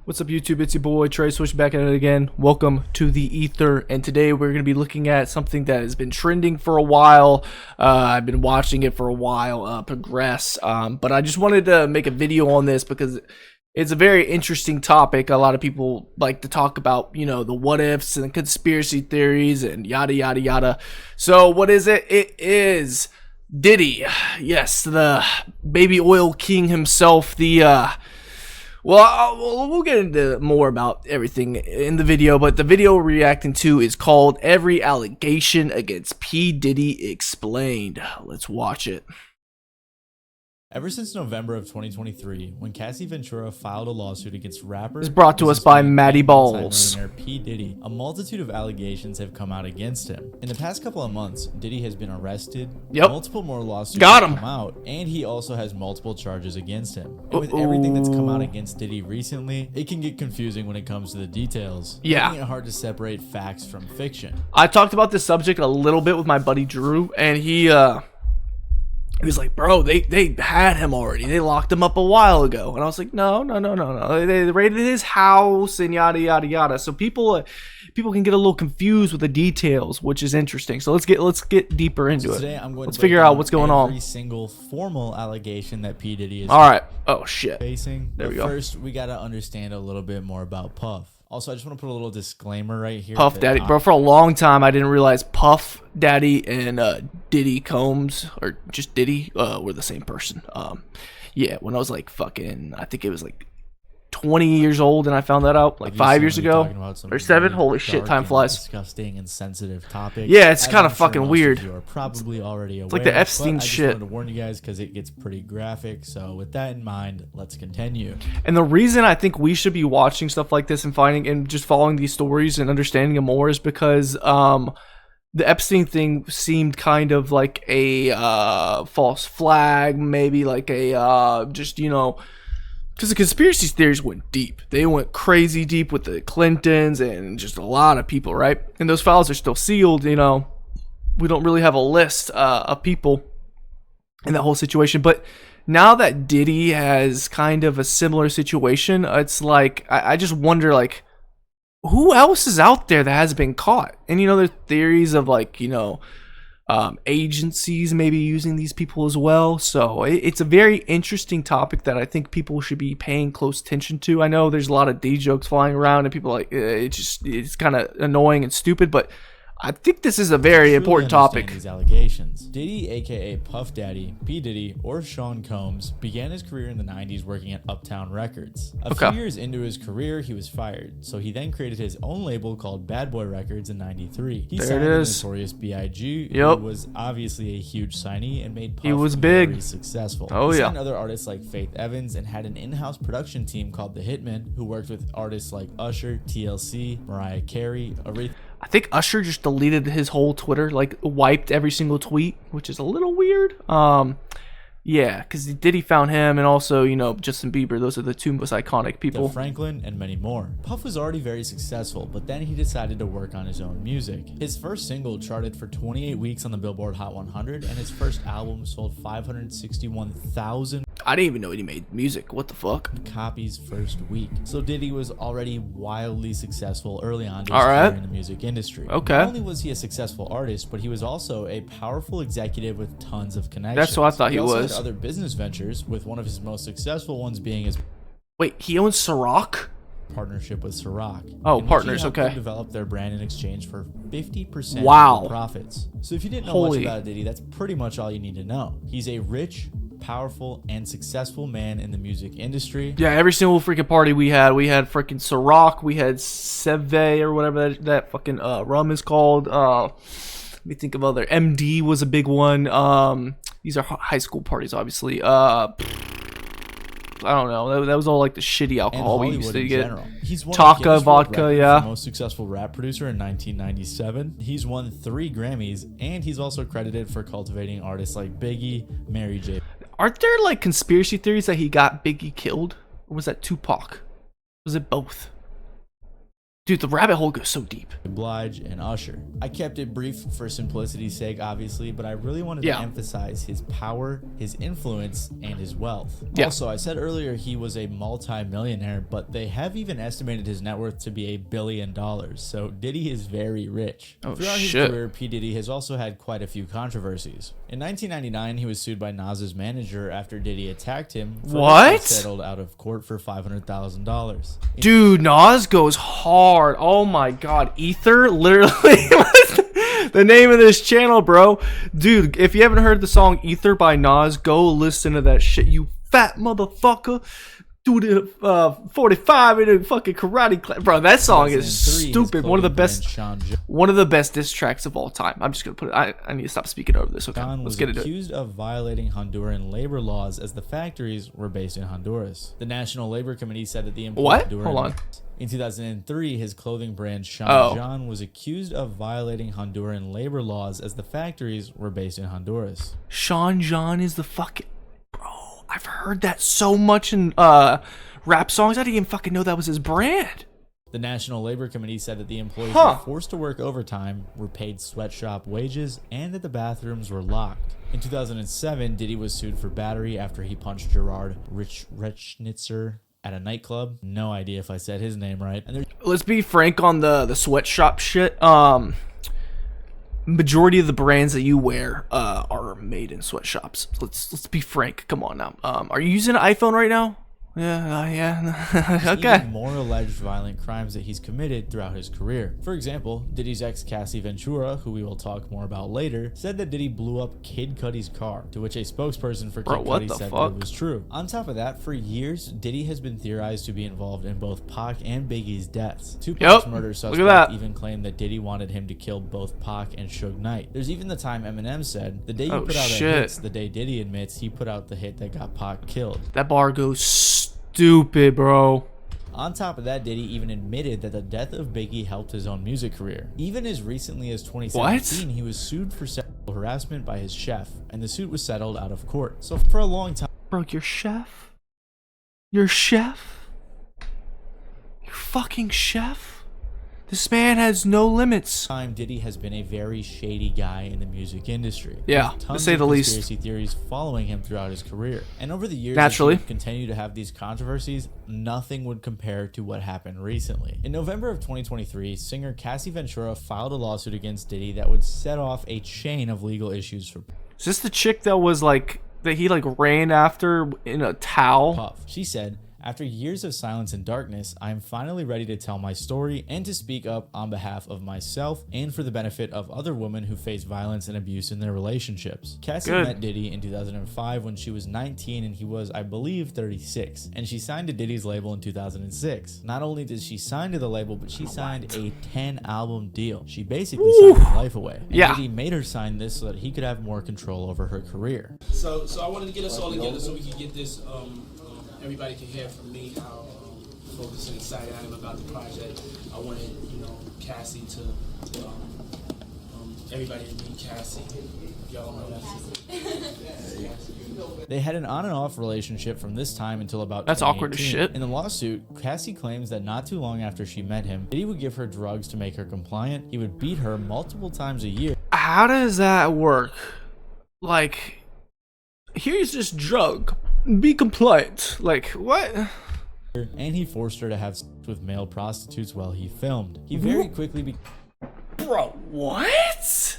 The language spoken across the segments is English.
What's up, YouTube? It's your boy Trey, Swish, back at it again. Welcome to the Ether, and today we're going to be looking at something that has been trending for a while. I've been watching it for a while progress, but I just wanted to make a video on this because it's a very interesting topic. A lot of people like to talk about, you know, the what ifs and conspiracy theories and yada yada yada. So what is it? It is Diddy. Yes, the baby oil king himself, we'll get into more about everything in the video, but the video we're reacting to is called Every Allegation Against P. Diddy Explained. Let's watch it. Ever since November of 2023, when Cassie Ventura filed a lawsuit against rapper, it's brought to us by Mattyballz. Millionaire P. Diddy, a multitude of allegations have come out against him. In the past couple of months, Diddy has been arrested, multiple more lawsuits have come out, and he also has multiple charges against him. And with everything that's come out against Diddy recently, it can get confusing when it comes to the details, making it hard to separate facts from fiction. I talked about this subject a little bit with my buddy Drew, and he was like, bro, they had him already. They locked him up a while ago. And I was like, no. They raided his house and yada, yada, yada. So people can get a little confused with the details, which is interesting. So let's get deeper into it. Today, I'm going let's to figure out what's going on. Every single formal allegation that P. Diddy is Oh, shit. facing. There we go. First, we got to understand a little bit more about Puff. Also, I just want to put a little disclaimer right here. Puff Daddy, bro, for a long time I didn't realize Puff Daddy and Diddy Combs, or just Diddy, were the same person. Yeah, when I was like fucking, I think it was like 20 years old, and I found that out like 5 years ago or 7. Holy shit, time flies. Disgusting and sensitive topic. Yeah, it's kind of fucking weird. You are probably already aware. It's like the Epstein I just shit. wanted to warn you guys because it gets pretty graphic. So with that in mind, let's continue. And the reason I think we should be watching stuff like this and finding and just following these stories and understanding them more is because the Epstein thing seemed kind of like a false flag, maybe like a just, you know, because the conspiracy theories went deep. They went crazy deep with the Clintons and just a lot of people, right? And those files are still sealed, you know. We don't really have a list of people in that whole situation. But now that Diddy has kind of a similar situation, it's like, I just wonder, like, who else is out there that has been caught? And, you know, there's theories of, like, you know, agencies maybe using these people as well. So it's a very interesting topic that I think people should be paying close attention to. I know there's a lot of D jokes flying around and people are like, it's kind of annoying and stupid, but I think this is a very important topic. These allegations. Diddy, aka Puff Daddy, P. Diddy, or Sean Combs, began his career in the 90s working at Uptown Records. A few years into his career, he was fired, so he then created his own label called Bad Boy Records in '93. He signed the Notorious B.I.G., who was obviously a huge signee and made Puff very successful. He signed other artists like Faith Evans and had an in-house production team called The Hitmen, who worked with artists like Usher, TLC, Mariah Carey, Aretha. I think Usher just deleted his whole Twitter, like wiped every single tweet, which is a little weird. Yeah, because Diddy found him, and also, you know, Justin Bieber. Those are the two most iconic people. Franklin and many more. Puff was already very successful, but then he decided to work on his own music. His first single charted for 28 weeks on the Billboard Hot 100, and his first album sold 561,000. I didn't even know he made music. What the fuck? Copies first week. So Diddy was already wildly successful early on in his career in the music industry. Not only was he a successful artist, but he was also a powerful executive with tons of connections. That's what I thought he was. Had other business ventures, with one of his most successful ones being his he owns Ciroc? Partnership with Ciroc. Oh, partners, okay. Develop their brand in exchange for 50% of the profits. So if you didn't know much about Diddy, that's pretty much all you need to know. He's a rich, powerful, and successful man in the music industry. Yeah, every single freaking party we had freaking Ciroc, we had Seve or whatever that fucking rum is called. Let me think of other. MD was a big one. These are high school parties, obviously. I don't know. That was all like the shitty alcohol we used to get. He's won Taka, vodka, most successful rap producer in 1997. He's won 3 Grammys, and he's also credited for cultivating artists like Biggie, Mary J. Aren't there like conspiracy theories that he got Biggie killed? Or was that Tupac? Was it both? Dude, the rabbit hole goes so deep. Oblige and Usher. I kept it brief for simplicity's sake, obviously, but I really wanted to emphasize his power, his influence, and his wealth. Also, I said earlier he was a multi-millionaire, but they have even estimated his net worth to be $1 billion, so Diddy is very rich. Throughout his career, P. Diddy has also had quite a few controversies. In 1999, he was sued by Nas's manager after Diddy attacked him. Settled out of court for $500,000. Dude, Nas goes hard. Oh my god, Ether literally was the name of this channel, bro. Dude, if you haven't heard the song Ether by Nas, go listen to that shit, you fat motherfucker. Do the 45 in a fucking karate class, bro. That song is stupid. One of the best diss tracks of all time. I'm just gonna put it. I need to stop speaking over this. Okay, let's get into it. Accused of violating Honduran labor laws as the factories were based in Honduras. The National Labor Committee said that the Hold on. In 2003, his clothing brand Sean John was accused of violating Honduran labor laws as the factories were based in Honduras. Sean John is the fucking... Bro, I've heard that so much in rap songs. I didn't even fucking know that was his brand. The National Labor Committee said that the employees were forced to work overtime, were paid sweatshop wages, and that the bathrooms were locked. In 2007, Diddy was sued for battery after he punched Gerard Rechnitzer at a nightclub. No idea if I said his name right. And let's be frank on the sweatshop shit. Majority of the brands that you wear are made in sweatshops. Let's be frank. Come on now. Are you using an iPhone right now? Yeah. Okay. Even more alleged violent crimes that he's committed throughout his career. For example, Diddy's ex Cassie Ventura, who we will talk more about later, said that Diddy blew up Kid Cudi's car, to which a spokesperson for Kid Cudi said that it was true. On top of that, for years, Diddy has been theorized to be involved in both Pac and Biggie's deaths. Tupac's murder suspect even claimed that Diddy wanted him to kill both Pac and Suge Knight. There's even the time Eminem said, "The day you put out a hit, the day Diddy admits he put out the hit that got Pac killed." That bar goes stupid, bro. On top of that, Diddy even admitted that the death of Biggie helped his own music career. Even as recently as 2017, he was sued for sexual harassment by his chef, and the suit was settled out of court. So for a long time... Bro, your chef? Your chef? Your fucking chef? This man has no limits. Diddy has been a very shady guy in the music industry. Yeah, to say the least. Conspiracy theories following him throughout his career. And over the years, naturally, as he continued to have these controversies, nothing would compare to what happened recently. In November of 2023, singer Cassie Ventura filed a lawsuit against Diddy that would set off a chain of legal issues for... Is this the chick that was like, that he like ran after in a towel? Puff. She said, "After years of silence and darkness, I am finally ready to tell my story and to speak up on behalf of myself and for the benefit of other women who face violence and abuse in their relationships." Cassie met Diddy in 2005 when she was 19 and he was, I believe, 36. And she signed to Diddy's label in 2006. Not only did she sign to the label, but she signed a 10-album deal. She basically signed her life away. And Diddy made her sign this so that he could have more control over her career. So I wanted to get us all together so we could get this... everybody can hear from me how focused and excited I am about the project. I wanted, Cassie to, everybody to meet Cassie. Y'all know that's They had an on and off relationship from this time until about 2018. That's awkward as shit. In the lawsuit, Cassie claims that not too long after she met him, Diddy would give her drugs to make her compliant. He would beat her multiple times a year. How does that work? Like, here's this drug. Be compliant. Like, what? And he forced her to have sex with male prostitutes while he filmed. He very quickly Bro, what?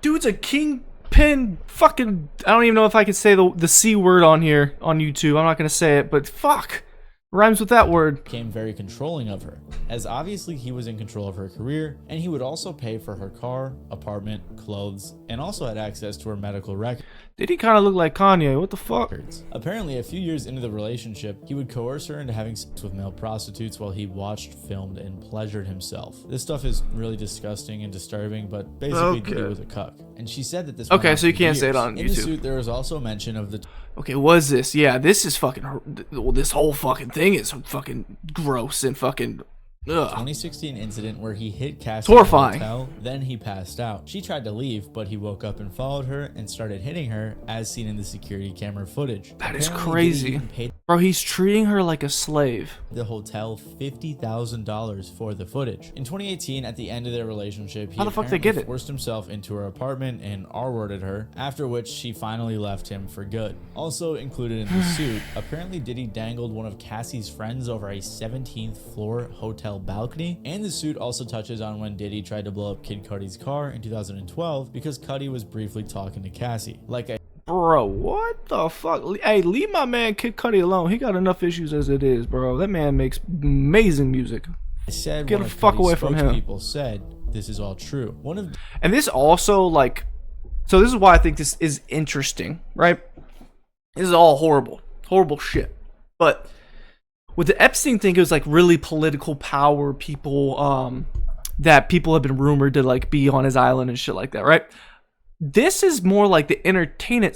Dude's a kingpin fucking... I don't even know if I can say the C word on here on YouTube. I'm not gonna say it, but fuck. Rhymes with that word. Became very controlling of her, as obviously he was in control of her career, and he would also pay for her car, apartment, clothes, and also had access to her medical records. Did he kind of look like Kanye? What the fuck? Apparently, a few years into the relationship, he would coerce her into having sex with male prostitutes while he watched, filmed, and pleasured himself. This stuff is really disgusting and disturbing, but basically Diddy was a cuck. And she said that this okay, so you can't say it on YouTube. In the suit, there was also mention of the... Okay, was this? Yeah, this is fucking... Well, this whole fucking thing is fucking gross and fucking... Ugh. 2016 incident where he hit Cassie in the hotel, then he passed out. She tried to leave, but he woke up and followed her and started hitting her, as seen in the security camera footage. That is crazy. Bro, he's treating her like a slave. The hotel $50,000 for the footage. In 2018, at the end of their relationship, he How the fuck they get it? forced himself into her apartment and R-worded her, after which she finally left him for good. Also included in the suit, apparently Diddy dangled one of Cassie's friends over a 17th floor hotel balcony, and the suit also touches on when Diddy tried to blow up Kid Cudi's car in 2012 because Cudi was briefly talking to Cassie. Like I Bro, what the fuck? Hey, leave my man Kid Cudi alone. He got enough issues as it is, bro. That man makes amazing music. said, get the fuck away from him. People said this is all true. And this also, like, so this is why I think this is interesting, right? This is all horrible shit. But with the Epstein thing, it was like really political power people, that people have been rumored to like be on his island and shit like that, right? This is more like the entertainment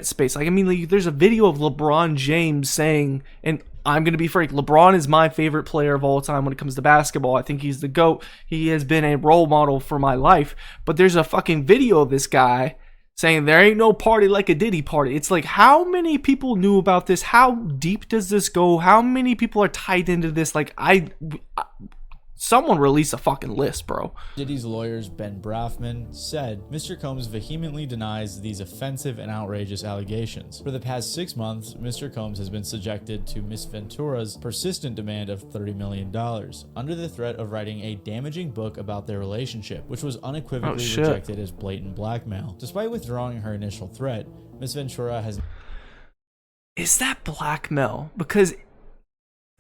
space. Like, I mean, like, there's a video of LeBron James saying, and I'm going to be frank, LeBron is my favorite player of all time when it comes to basketball. I think he's the GOAT. He has been a role model for my life. But there's a fucking video of this guy saying there ain't no party like a Diddy party. It's like, how many people knew about this? How deep does this go? How many people are tied into this? Like, someone release a fucking list, bro. Diddy's lawyers, Ben Brafman, said Mr. Combs vehemently denies these offensive and outrageous allegations. For the past 6 months, Mr. Combs has been subjected to Miss Ventura's persistent demand of $30 million under the threat of writing a damaging book about their relationship, which was unequivocally rejected as blatant blackmail. Despite withdrawing her initial threat, Miss Ventura has... Is that blackmail? Because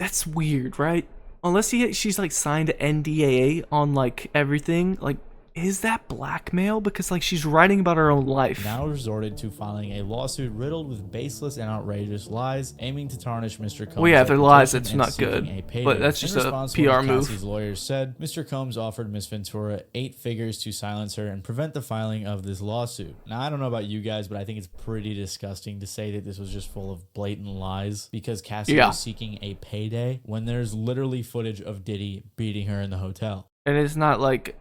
that's weird, right? Unless she's like signed an NDA on like everything, like, is that blackmail? Because like she's writing about her own life. Now resorted to filing a lawsuit riddled with baseless and outrageous lies, aiming to tarnish Mr. Combs. Well, yeah, if they're lies, it's not good. But that's just a PR move. Cassie's lawyers said Mr. Combs offered Miss Ventura 8 figures to silence her and prevent the filing of this lawsuit. Now, I don't know about you guys, but I think it's pretty disgusting to say that this was just full of blatant lies because Cassie was seeking a payday when there's literally footage of Diddy beating her in the hotel. And it's not like...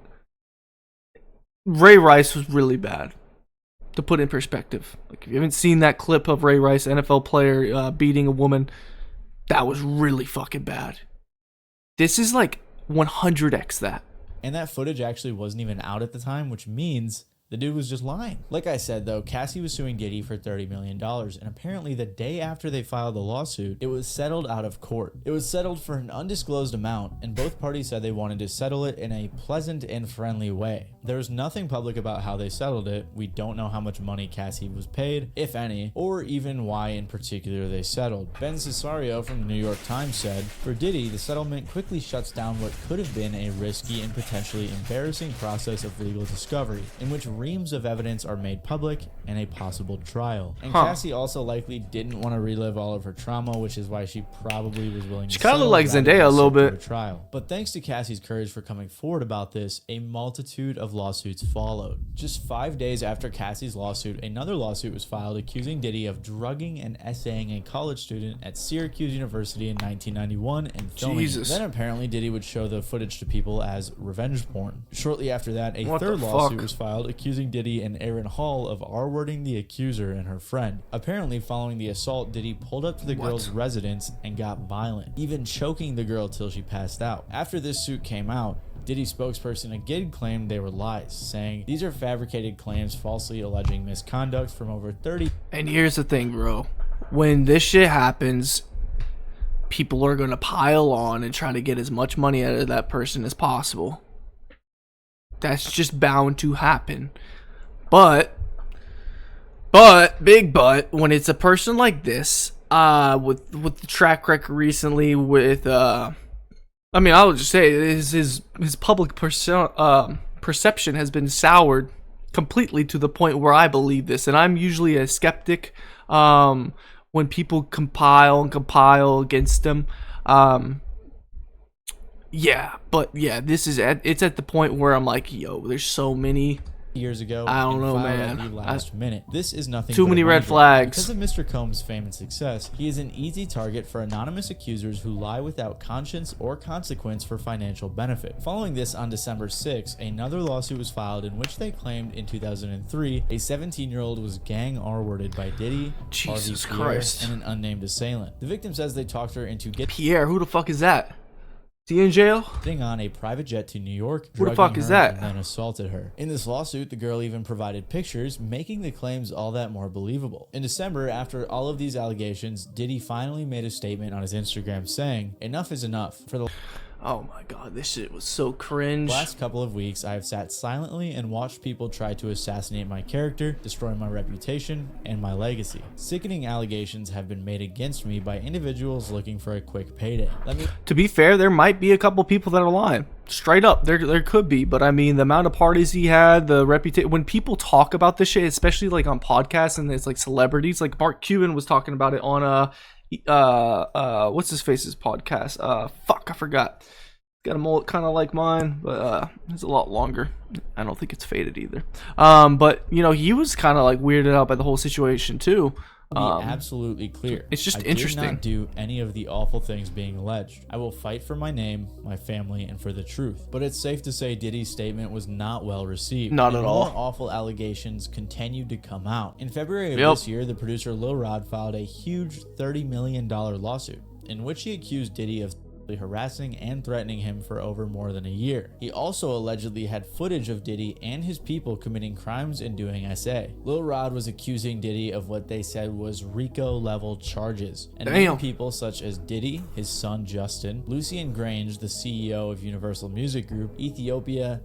Ray Rice was really bad, to put in perspective. Like, if you haven't seen that clip of Ray Rice, NFL player, beating a woman, that was really fucking bad. This is like 100x that. And that footage actually wasn't even out at the time, which means the dude was just lying. Like I said, though, Cassie was suing Diddy for $30 million, and apparently the day after they filed the lawsuit, it was settled out of court. It was settled for an undisclosed amount, and both parties said they wanted to settle it in a pleasant and friendly way. There was nothing public about how they settled it. We don't know how much money Cassie was paid, if any, or even why in particular they settled. Ben Cesario from the New York Times said, for Diddy, the settlement quickly shuts down what could have been a risky and potentially embarrassing process of legal discovery, in which reams of evidence are made public and a possible trial. And Cassie also likely didn't want to relive all of her trauma, which is why she probably was willing to kind of looked like Zendaya a little bit. Trial. But thanks to Cassie's courage for coming forward about this, a multitude of lawsuits followed. Just 5 days after Cassie's lawsuit, another lawsuit was filed accusing Diddy of drugging and essaying a college student at Syracuse University in 1991 and filming. Then apparently Diddy would show the footage to people as revenge porn. Shortly after that, a third lawsuit was filed accusing Diddy and Aaron Hall of R-wording the accuser and her friend. Apparently, following the assault, Diddy pulled up to the girl's residence and got violent, even choking the girl till she passed out. After this suit came out, Diddy's spokesperson again claimed they were lies, saying these are fabricated claims falsely alleging misconduct from over 30. And here's the thing, bro. When this shit happens, people are going to pile on and try to get as much money out of that person as possible. That's just bound to happen. But, big but, when it's a person like this, with the track record recently with, I mean, I'll just say his public perception has been soured completely to the point where I believe this, and I'm usually a skeptic when people compile against him. Yeah, but yeah, it's at the point where I'm like, yo, there's so many years ago. I don't know, filed man. At the last minute. This is nothing Too but a many red money grab. flags. Because of Mr. Combs' fame and success, he is an easy target for anonymous accusers who lie without conscience or consequence for financial benefit. Following this, on December 6, another lawsuit was filed in which they claimed in 2003 a 17-year-old was gang R-worded by Diddy, Jesus Harvey Pierre, Christ. and an unnamed assailant. The victim says they talked her into Pierre, who the fuck is that? Is he in jail? getting on a private jet to New York, Who the drugging fuck is her, that? and then assaulted her. In this lawsuit, the girl even provided pictures, making the claims all that more believable. In December, after all of these allegations, Diddy finally made a statement on his Instagram saying, "Enough is enough. For the Oh my god, this shit was so cringe. last couple of weeks, I have sat silently and watched people try to assassinate my character, destroy my reputation, and my legacy. Sickening allegations have been made against me by individuals looking for a quick payday. To be fair, there might be a couple people that are lying. Straight up, there could be, but I mean, the amount of parties he had, the reputation. When people talk about this shit, especially like on podcasts and it's like celebrities, like Mark Cuban was talking about it on what's his face's podcast? Fuck, I forgot. Got a mullet kind of like mine, but it's a lot longer. I don't think it's faded either. But you know, he was kind of like weirded out by the whole situation too. Be absolutely clear. It's just I interesting. did not do any of the awful things being alleged. I will fight for my name, my family, and for the truth. But it's safe to say Diddy's statement was not well received. Not and at all. More awful allegations continued to come out. In February of Yep. this year, the producer Lil Rod filed a huge $30 million lawsuit in which he accused Diddy of harassing and threatening him for over more than a year. He also allegedly had footage of Diddy and his people committing crimes and doing SA. Lil Rod was accusing Diddy of what they said was RICO level charges, and many Damn. people such as Diddy, his son Justin, Lucian Grange, the CEO of Universal Music Group, Ethiopia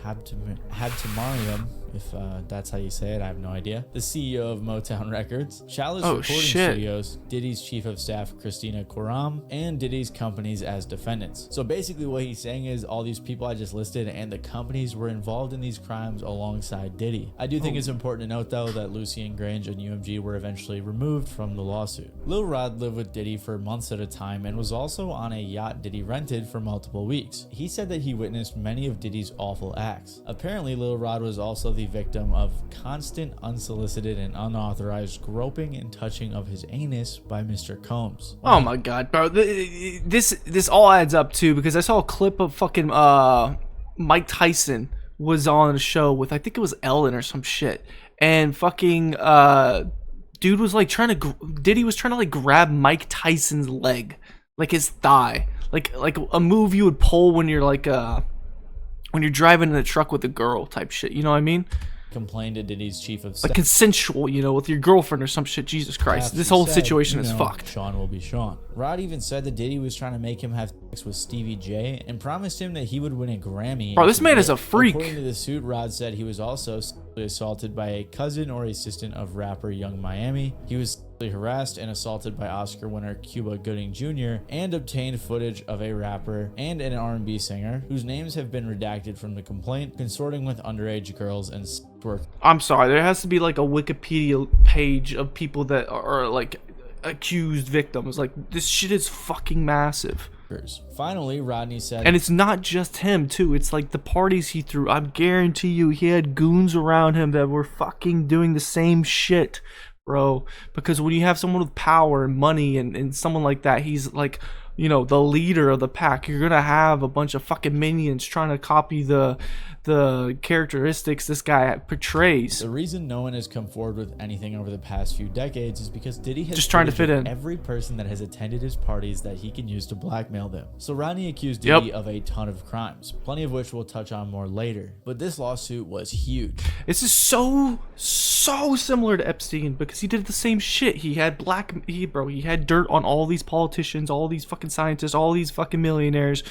Habtemariam, if that's how you say it, I have no idea, the CEO of Motown Records, Chalice Oh, Recording shit. Studios, Diddy's chief of staff Christina Koram, and Diddy's companies as defendants. So basically what he's saying is all these people I just listed and the companies were involved in these crimes alongside Diddy. I do think it's important to note though that Lucian Grange and UMG were eventually removed from the lawsuit. Lil Rod lived with Diddy for months at a time and was also on a yacht Diddy rented for multiple weeks. He said that he witnessed many of Diddy's awful acts. Apparently Lil Rod was also the victim of constant unsolicited and unauthorized groping and touching of his anus by Mr. Combs. Oh my god, bro. This all adds up too, because I saw a clip of fucking Mike Tyson was on a show with, I think it was Ellen or some shit, and fucking dude was like Diddy was trying to like grab Mike Tyson's leg, like his thigh, like a move you would pull when you're like when you're driving in a truck with a girl type shit, you know what I mean? Complained to Diddy's chief of staff. Like consensual, you know, with your girlfriend or some shit. Jesus Christ, this whole Said, situation you is know, fucked. Sean will be Sean. Rod even said that Diddy was trying to make him have sex with Stevie J and promised him that he would win a Grammy. Bro, if this he man did. is a freak. According to the suit, Rod said he was also sexually assaulted by a cousin or assistant of rapper Young Miami. He was sexually harassed and assaulted by Oscar winner Cuba Gooding Jr. and obtained footage of a rapper and an R&B singer whose names have been redacted from the complaint, consorting with underage girls and sex work. I'm sorry, there has to be like a Wikipedia page of people that are like accused victims. Like, this shit is fucking massive. Finally, Rodney said, And it's not just him too, it's like the parties he threw. I guarantee you he had goons around him that were fucking doing the same shit, bro. Because when you have someone with power and money and someone like that, he's like, you know, the leader of the pack, you're gonna have a bunch of fucking minions trying to copy the characteristics this guy portrays. the reason no one has come forward with anything over the past few decades is because Diddy has Just trying to footage fit of in. every person that has attended his parties that he can use to blackmail them. So Rodney accused Diddy Yep. of a ton of crimes, plenty of which we'll touch on more later. But this lawsuit was huge. This is so similar to Epstein because he did the same shit. He had he had dirt on all these politicians, all these fucking scientists, all these fucking millionaires.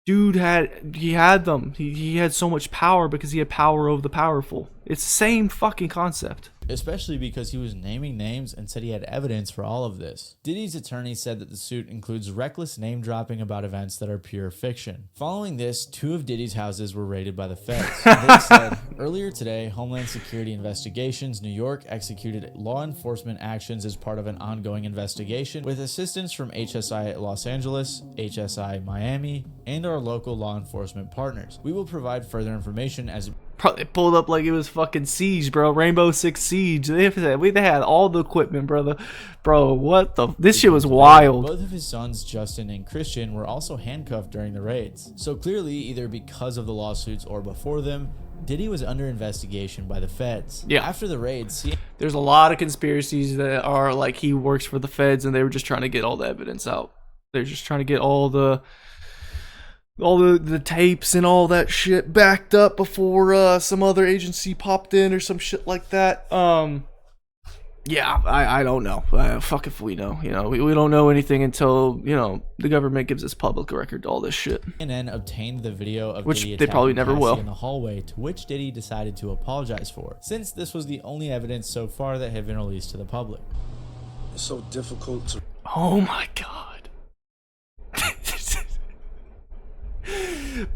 Dude had them. He had so much power because he had power over the powerful. It's the same fucking concept. Especially because he was naming names and said he had evidence for all of this. Diddy's attorney said that the suit includes reckless name dropping about events that are pure fiction. Following this, 2 of Diddy's houses were raided by the feds. They said, earlier today, Homeland Security Investigations New York executed law enforcement actions as part of an ongoing investigation with assistance from HSI Los Angeles, HSI Miami, and our local law enforcement partners. We will provide further information as Probably pulled up like it was fucking Siege, bro. Rainbow Six Siege. They had all the equipment, brother. Bro, what the? This shit was wild. Both of his sons, Justin and Christian, were also handcuffed during the raids. So clearly, either because of the lawsuits or before them, Diddy was under investigation by the feds. Yeah. After the raids, there's a lot of conspiracies that are like he works for the feds and they were just trying to get all the evidence out. They're just trying to get all the tapes and all that shit backed up before some other agency popped in or some shit like that. Yeah, I don't know. Fuck if we know. You know, we don't know anything until, you know, the government gives us public record to all this shit. CNN obtained the video of which Diddy they probably never Cassie will in the hallway, to which Diddy decided to apologize for, since this was the only evidence so far that had been released to the public. It's so difficult to... Oh my god.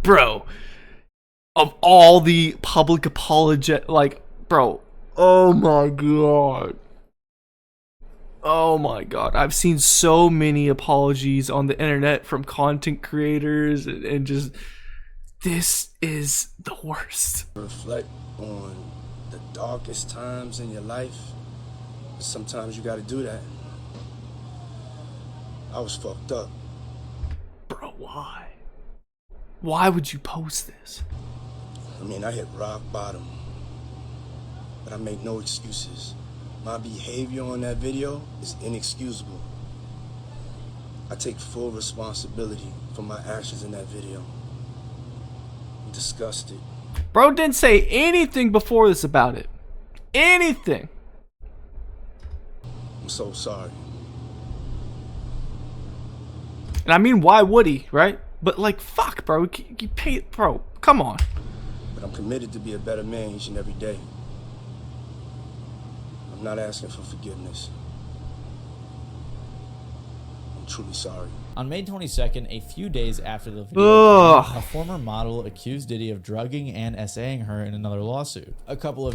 Bro, of all the public like, bro, oh my god. Oh my god, I've seen so many apologies on the internet from content creators and just, this is the worst. Reflect on the darkest times in your life. Sometimes you gotta do that. I was fucked up. Bro, why? Why would you post this? I mean, I hit rock bottom, but I make no excuses. My behavior on that video is inexcusable. I take full responsibility for my actions in that video. I'm disgusted. Bro didn't say anything before this about it. Anything. I'm so sorry. And I mean, why would he, right? But like, fuck, bro. You pay, bro. Come on. But I'm committed to be a better man each and every day. I'm not asking for forgiveness. I'm truly sorry. On May 22nd, a few days after the video, a former model accused Diddy of drugging and SAing her in another lawsuit.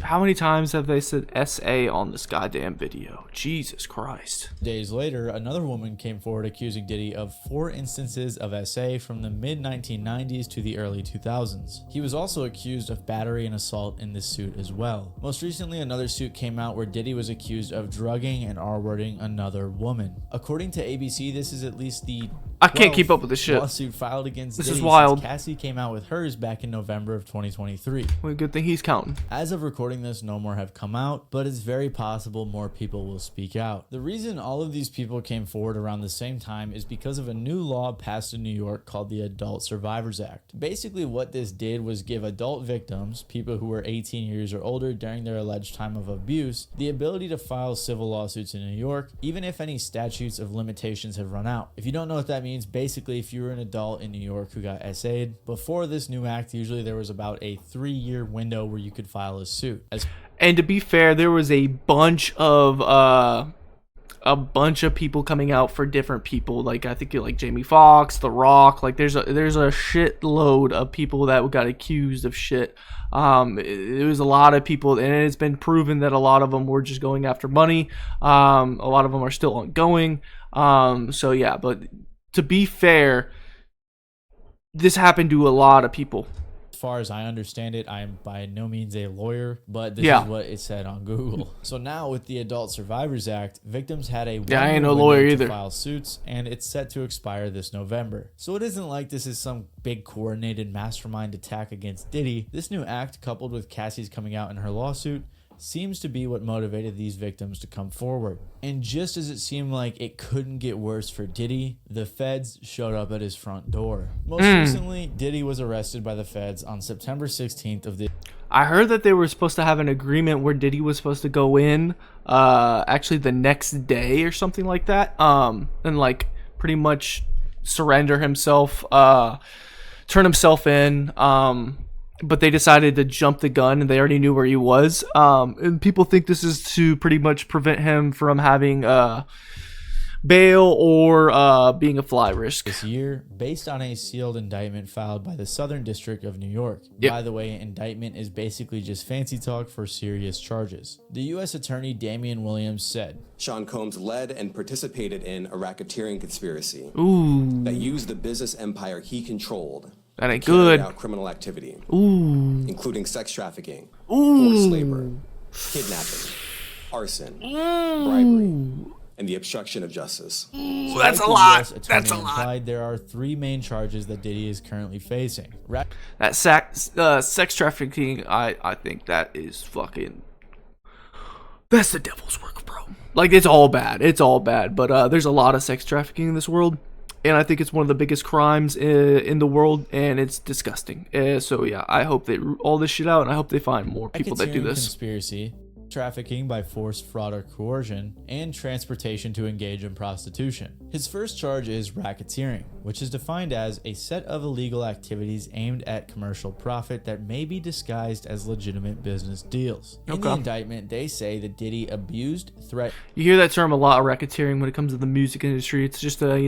How many times have they said SA on this goddamn video? Jesus Christ. Days later, another woman came forward accusing Diddy of 4 instances of SA from the mid-1990s to the early 2000s. He was also accused of battery and assault in this suit as well. Most recently, another suit came out where Diddy was accused of drugging and R-wording another woman. According to ABC, this is at least the I can't keep up with this shit. Lawsuit filed against this Diddy is wild. Since Cassie came out with hers back in November of 2023. Well, good thing he's counting. As of recording this, no more have come out, but it's very possible more people will speak out. The reason all of these people came forward around the same time is because of a new law passed in New York called the Adult Survivors Act. Basically, what this did was give adult victims, people who were 18 years or older during their alleged time of abuse, the ability to file civil lawsuits in New York, even if any statutes of limitations have run out. If you don't know what that means, basically if you were an adult in New York who got SA'd, before this new act, usually there was about a 3-year window where you could file a suit. And to be fair, there was a bunch of people coming out for different people. Like I think like Jamie Foxx, The Rock. Like there's a shitload of people that got accused of shit. It was a lot of people, and it's been proven that a lot of them were just going after money. A lot of them are still ongoing. So yeah, but to be fair, this happened to a lot of people. As far as I understand it, I am by no means a lawyer, but this is what it said on Google. So now with the Adult Survivors Act, victims had a I ain't no lawyer either. To file suits, and it's set to expire this November. So it isn't like this is some big coordinated mastermind attack against Diddy. This new act, coupled with Cassie's coming out in her lawsuit, seems to be what motivated these victims to come forward. And just as it seemed like it couldn't get worse for Diddy, the feds showed up at his front door. Most recently, Diddy was arrested by the feds on September 16th of this. I heard that they were supposed to have an agreement where Diddy was supposed to go in actually the next day or something like that, and like pretty much surrender himself, turn himself in, but they decided to jump the gun and they already knew where he was. And people think this is to pretty much prevent him from having bail or being a fly risk. This year, based on a sealed indictment filed by the Southern District of New York. Yep. By the way, indictment is basically just fancy talk for serious charges. The U.S. Attorney Damian Williams said, Sean Combs led and participated in a racketeering conspiracy Ooh. that used the business empire he controlled That ain't carried good. out criminal activity, Ooh. including sex trafficking, Ooh. forced labor, kidnapping, arson, bribery, and the obstruction of justice. Ooh, that's a lot. That's a lot. There are 3 main charges that Diddy is currently facing. That sex trafficking, I think that is fucking. That's the devil's work, bro. Like, it's all bad. It's all bad. But there's a lot of sex trafficking in this world. And I think it's one of the biggest crimes in the world. And it's disgusting. So, yeah, I hope they root all this shit out. And I hope they find more people that do this. Conspiracy, trafficking by force, fraud, or coercion, and transportation to engage in prostitution. His first charge is racketeering, which is defined as a set of illegal activities aimed at commercial profit that may be disguised as legitimate business deals. In the indictment, they say that Diddy abused, threatened. You hear that term a lot, racketeering, when it comes to the music industry. It's just I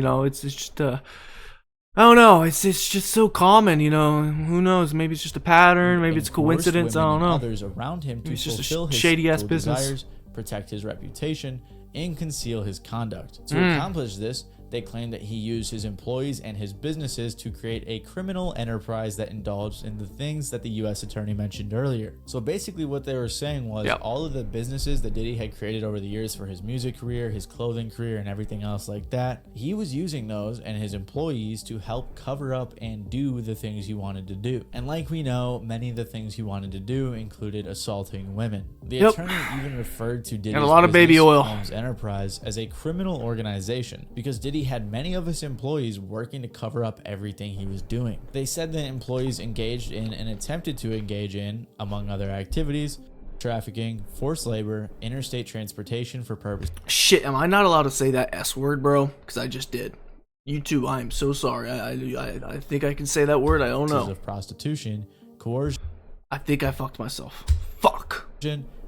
don't know. It's just so common, you know. Who knows? Maybe it's just a pattern. Maybe it's a coincidence. I don't know. Others around him to it's just fulfill a his shady ass desires, business. protect his reputation, and conceal his conduct. To accomplish this, they claim that he used his employees and his businesses to create a criminal enterprise that indulged in the things that the U.S. attorney mentioned earlier. So basically what they were saying was all of the businesses that Diddy had created over the years for his music career, his clothing career, and everything else like that, he was using those and his employees to help cover up and do the things he wanted to do. And like we know, many of the things he wanted to do included assaulting women. The attorney even referred to Diddy's and a lot of baby oil enterprise as a criminal organization because Diddy had many of his employees working to cover up everything he was doing. They said that employees engaged in and attempted to engage in, among other activities, trafficking, forced labor, interstate transportation for purpose. Shit, am I not allowed to say that S word, bro? Because I just did. You too. I am so sorry. I think I can say that word. I don't know. Of prostitution, coercion. I think I fucked myself. Fuck.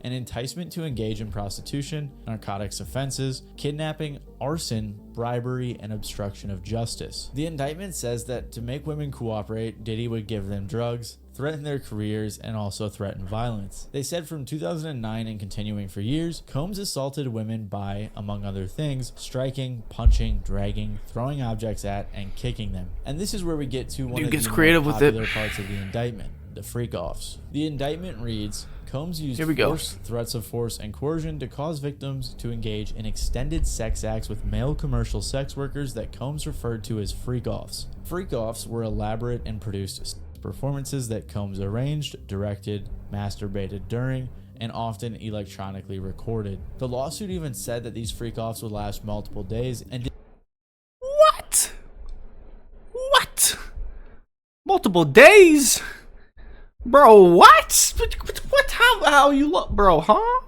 An enticement to engage in prostitution, narcotics offenses, kidnapping, arson, bribery, and obstruction of justice. The indictment says that to make women cooperate, Diddy would give them drugs, threaten their careers, and also threaten violence. They said from 2009 and continuing for years, Combs assaulted women by, among other things, striking, punching, dragging, throwing objects at, and kicking them. And this is where we get to one of the most popular parts of the indictment, the freak-offs. The indictment reads, Combs used force, threats of force, and coercion to cause victims to engage in extended sex acts with male commercial sex workers that Combs referred to as freak-offs. Freak-offs were elaborate and produced performances that Combs arranged, directed, masturbated during, and often electronically recorded. The lawsuit even said that these freak-offs would last multiple days and What? Multiple days? Bro, what? What? How you look, bro? Huh?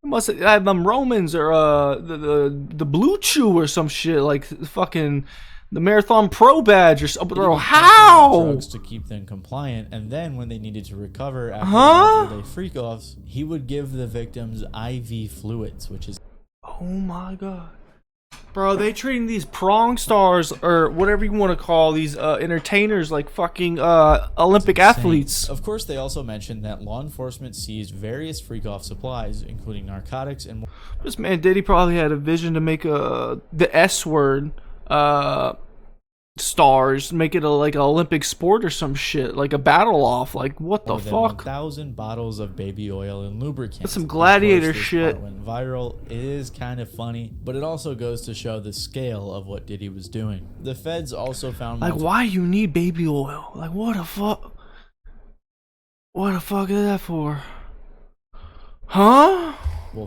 Must have them Romans or the Blue Chew or some shit like fucking the Marathon Pro badge or something, bro. How? Drugs to keep them compliant, and then when they needed to recover after the freak-offs, he would give the victims IV fluids, which is. Oh my god. Bro, they treating these prong stars or whatever you want to call these entertainers like fucking Olympic athletes. Of course, they also mentioned that law enforcement seized various freak-off supplies, including narcotics and more. This man Diddy probably had a vision to make the S word stars, make it like an Olympic sport or some shit, like a battle off. Like what the fuck? 1,000 bottles of baby oil and lubricants. That's some gladiator shit. Went viral. It is kind of funny, but it also goes to show the scale of what Diddy was doing. The feds also found like why you need baby oil? Like what the fuck? What the fuck is that for? Huh?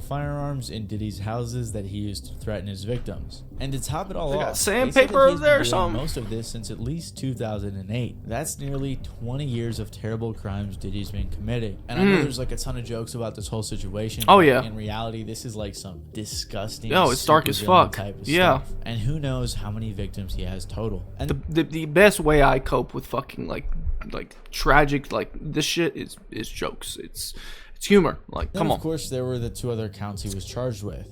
Firearms in Diddy's houses that he used to threaten his victims. And to top it all off, got sandpaper over there or something? Most of this since at least 2008. That's nearly 20 years of terrible crimes Diddy's been committing. And I know there's like a ton of jokes about this whole situation. Oh yeah. In reality, this is like some disgusting. No, it's dark as fuck. Type of yeah. Stuff. And who knows how many victims he has total. And the best way I cope with fucking like tragic like this shit is jokes. It's humor. Like, come on. Of course, there were the 2 other counts he was charged with.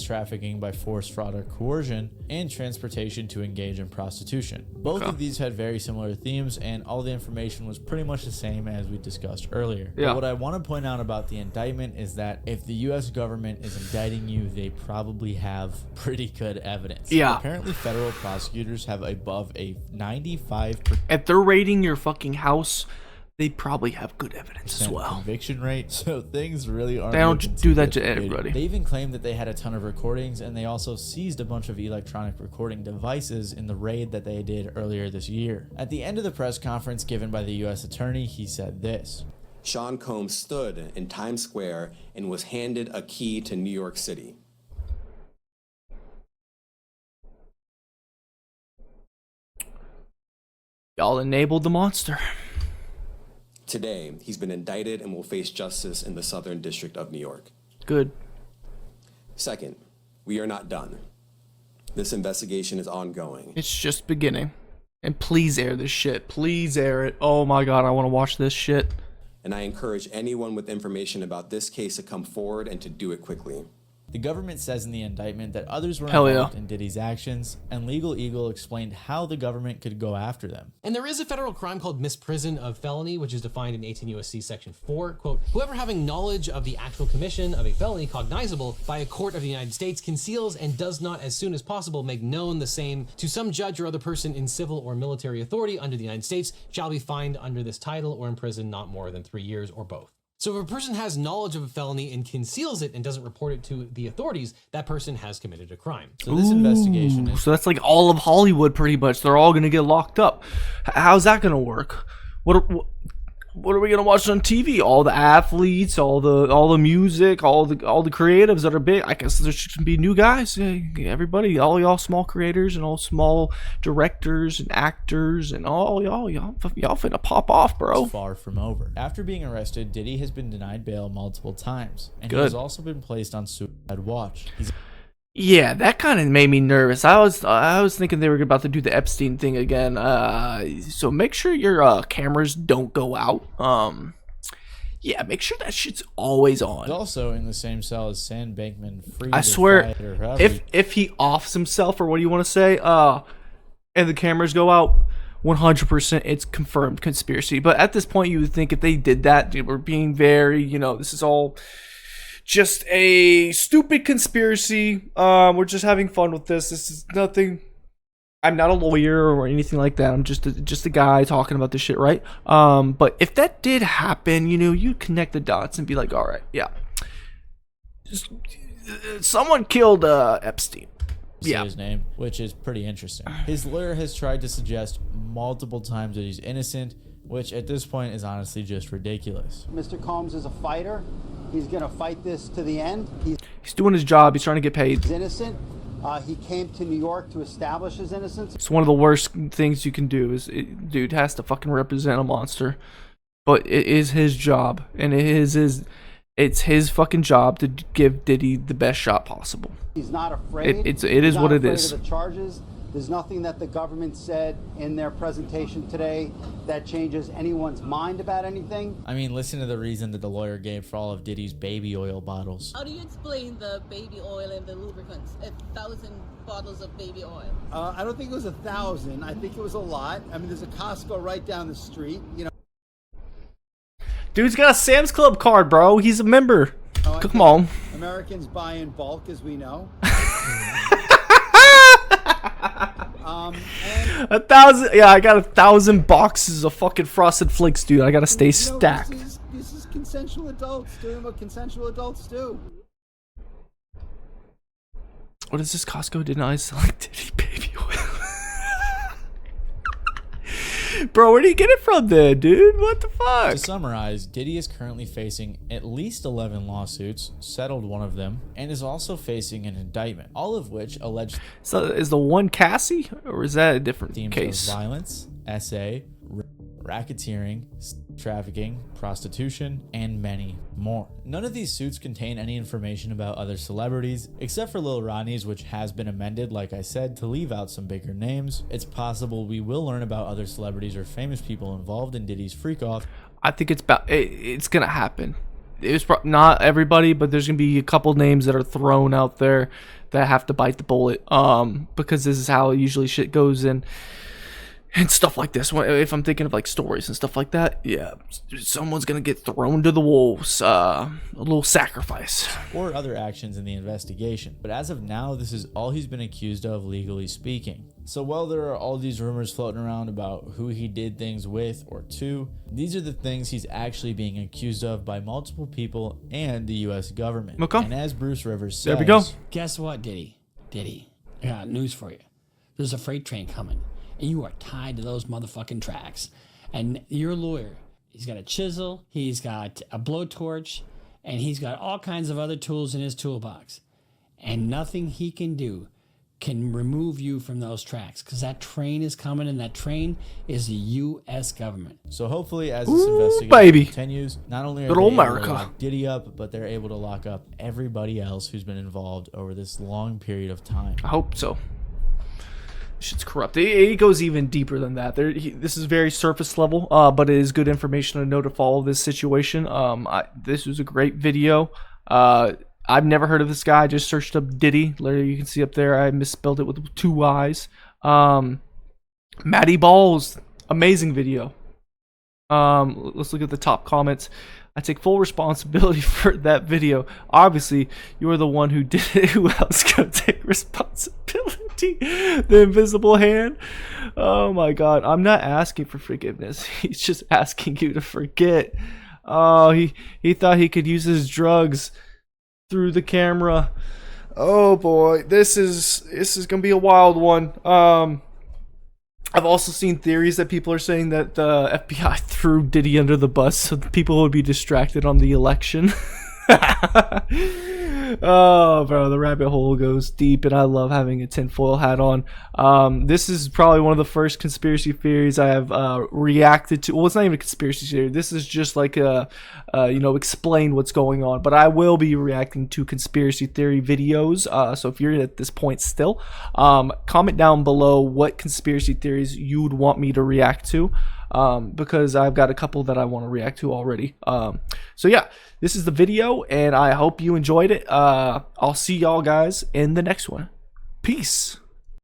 trafficking by force, fraud, or coercion, and transportation to engage in prostitution. Both of these had very similar themes, and all the information was pretty much the same as we discussed earlier. Yeah. But what I want to point out about the indictment is that if the US government is indicting you, they probably have pretty good evidence. Yeah. Apparently federal prosecutors have above a 95% If they're raiding your fucking house, they probably have good evidence as well. conviction rate, so things really aren't. They don't looking do too that good to for Diddy. everybody. They even claimed that they had a ton of recordings, and they also seized a bunch of electronic recording devices in the raid that they did earlier this year. At the end of the press conference given by the U.S. attorney, he said this. Sean Combs stood in Times Square and was handed a key to New York City. Y'all enabled the monster. Today, he's been indicted and will face justice in the Southern District of New York. Good. Second, we are not done. This investigation is ongoing. It's just beginning. And please air this shit. Please air it. Oh my god, I want to watch this shit. And I encourage anyone with information about this case to come forward and to do it quickly. The government says in the indictment that others were Hell involved yeah. in Diddy's actions, and Legal Eagle explained how the government could go after them. And there is a federal crime called misprision of felony, which is defined in 18 U.S.C. Section 4. Quote, whoever having knowledge of the actual commission of a felony cognizable by a court of the United States conceals and does not as soon as possible make known the same to some judge or other person in civil or military authority under the United States shall be fined under this title or imprisoned not more than 3 years or both. So if a person has knowledge of a felony and conceals it and doesn't report it to the authorities, that person has committed a crime. So this investigation is So that's like all of Hollywood pretty much. They're all going to get locked up. How's that going to work? What are we going to watch on TV? All the athletes, all the music, all the creatives that are big. I guess there should be new guys. Everybody, all y'all small creators and all small directors and actors and all y'all finna pop off, bro. far from over. After being arrested, Diddy has been denied bail multiple times, and he Good. has also been placed on suicide watch. He's Yeah, that kind of made me nervous. I was thinking they were about to do the Epstein thing again. So make sure your cameras don't go out. Yeah, make sure that shit's always on. also in the same cell as Sam Bankman-Fried. I swear, if he offs himself or what do you want to say, and the cameras go out, 100% it's confirmed conspiracy. But at this point, you would think if they did that, they were being very, this is all just a stupid conspiracy. We're just having fun with this. This is nothing. I'm not a lawyer or anything like that. I'm just a guy talking about this shit, right? But if that did happen, you connect the dots and be like, all right, yeah, someone killed Epstein. say Yeah. his name, which is pretty interesting. His lawyer has tried to suggest multiple times that he's innocent, which at this point is honestly just ridiculous. Mr. Combs is a fighter. He's going to fight this to the end. He's doing his job. He's trying to get paid. He's innocent. He came to New York to establish his innocence. It's one of the worst things you can do. Dude has to fucking represent a monster, but it is his job, and it's his fucking job to give Diddy the best shot possible. He's not afraid. It is He's what not it afraid is. of the charges. There's nothing that the government said in their presentation today that changes anyone's mind about anything. I mean, listen to the reason that the lawyer gave for all of Diddy's baby oil bottles. How do you explain the baby oil and the lubricants? 1,000 bottles of baby oil. I don't think it was 1,000. I think it was a lot. I mean, there's a Costco right down the street. Dude's got a Sam's Club card, bro. He's a member. Come on. Americans buy in bulk, as we know. 1,000. Yeah, I got 1,000 boxes of fucking Frosted Flakes, dude. I gotta stay stacked. This is consensual adults doing what consensual adults do. What is this? Costco denies selling Diddy baby oil. Bro, where do you get it from then, dude? What the fuck? To summarize, Diddy is currently facing at least 11 lawsuits, settled one of them, and is also facing an indictment, all of which allege So is the one Cassie, or is that a different themes case? of violence, SA, racketeering, trafficking, prostitution, and many more. None of these suits contain any information about other celebrities, except for Lil Ronnie's, which has been amended, like I said, to leave out some bigger names. It's possible we will learn about other celebrities or famous people involved in Diddy's freak-off. I think it's gonna happen. it was not everybody, but there's gonna be a couple names that are thrown out there that have to bite the bullet, because this is how usually shit goes and stuff like this. If I'm thinking of like stories and stuff like that, yeah, someone's gonna get thrown to the wolves, a little sacrifice or other actions in the investigation. But as of now, this is all he's been accused of, legally speaking. So while there are all these rumors floating around about who he did things with or to, these are the things he's actually being accused of by multiple people and the U.S. government. Okay. And as Bruce Rivers says, there we go. Guess what, Diddy? I got news for you. There's a freight train coming, and you are tied to those motherfucking tracks. And your lawyer, he's got a chisel, he's got a blowtorch, and he's got all kinds of other tools in his toolbox. And nothing he can do can remove you from those tracks, because that train is coming, and that train is the U.S. government. So hopefully, as this investigation continues, not only are they able to lock Diddy up, but they're able to lock up everybody else who's been involved over this long period of time. I hope so. Shit's corrupt. It goes even deeper than that. This is very surface level, but it is good information to know to follow this situation. This was a great video. I've never heard of this guy. I just searched up Diddy. Literally, you can see up there. I misspelled it with 2 I's. Mattyballz, amazing video. Let's look at the top comments. I take full responsibility for that video. Obviously, you are the one who did it. Who else gonna take responsibility? The invisible hand. Oh my God! I'm not asking for forgiveness. He's just asking you to forget. Oh, he thought he could use his drugs through the camera. Oh boy, this is gonna be a wild one. I've also seen theories that people are saying that the FBI threw Diddy under the bus so that people would be distracted on the election. Oh, bro, the rabbit hole goes deep, and I love having a tinfoil hat on. This is probably one of the first conspiracy theories I have reacted to. Well, it's not even a conspiracy theory. This is just like explain what's going on. But I will be reacting to conspiracy theory videos. So if you're at this point still, comment down below what conspiracy theories you would want me to react to. Because I've got a couple that I want to react to already. So yeah, this is the video, and I hope you enjoyed it. I'll see y'all guys in the next one. Peace.